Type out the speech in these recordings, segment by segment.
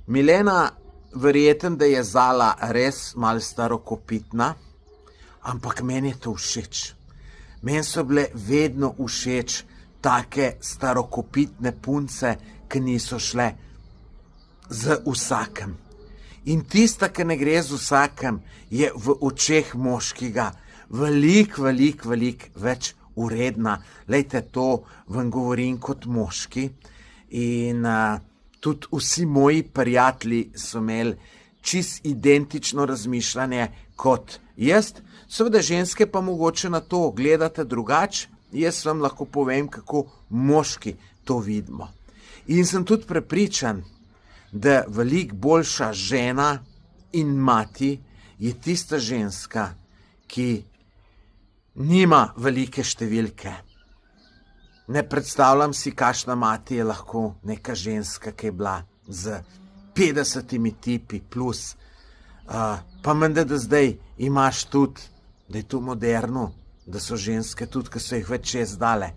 Milena, verjetem, da je Zala res malo starokopitna, ampak meni je to všeč. Meni so bile vedno všeč take starokopitne punce, ki niso šle z vsakem. In tista, ki ne gre z vsakem, je v očeh moškega veliko več uredna. Lejte, to vam govorim kot moški. In tudi vsi moji prijatelji so imeli čist identično razmišljanje kot jaz. Seveda ženske pa mogoče na to gledate drugače. Jaz vam lahko povem, kako moški to vidimo. In sem tudi prepričan, da veliko boljša žena in mati je tista ženska, ki nima velike številke. Ne predstavljam si, kakšna mati je lahko neka ženska, ki je bila z 50 tipi plus. Pa menda, da zdaj imaš tudi, da je to moderno, da so ženske tudi, ki so jih več čez dale.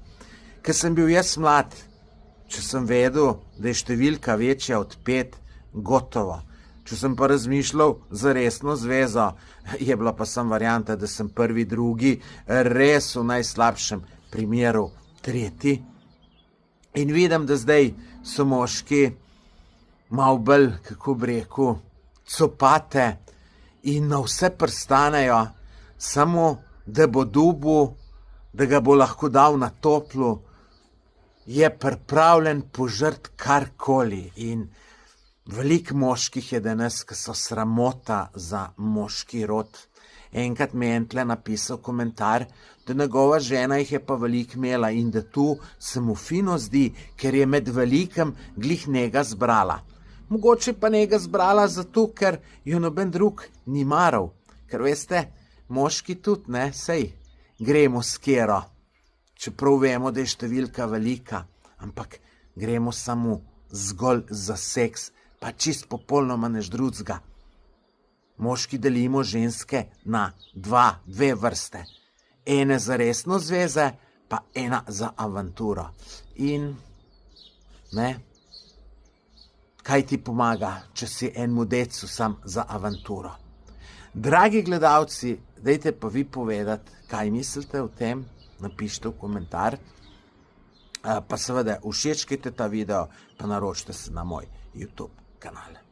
Ker sem bil jaz mlad, če sem vedel, da je številka večja od 5, gotovo. Če sem pa razmišljal za resno zvezo, je bila pa sem varianta, da sem prvi, drugi, res v najslabšem primeru tretji. In vidim, da zdaj so moški malo bolj, kako bi rekel, copate in na vse prstanejo, samo da bo dobil, da ga bo lahko dal na toplu, je pripravljen požrt karkoli. In veliko moških je danes, ki so sramota za moški rod. Enkrat mi je entle napisal komentar, da njegova žena jih je pa veliko imela in da tu se mu fino zdi, ker je med velikim glih njega zbrala. Mogoče pa njega zbrala zato, ker jo noben drug ni maral. Ker veste, moški tudi, ne, sej gremo s kero. Čeprav vemo, da je številka velika, ampak gremo samo zgolj za seks, pa čist popolnoma nič drugega. Moški delimo ženske na dve vrste. Ene za resno zveze, pa ena za avanturo. In, ne, kaj ti pomaga, če si enemu decu sam za avanturo? Dragi gledalci, dajte pa vi povedati, kaj mislite o tem, napišite v komentar, pa seveda všečkajte ta video, pa naročite se na moj YouTube kanal.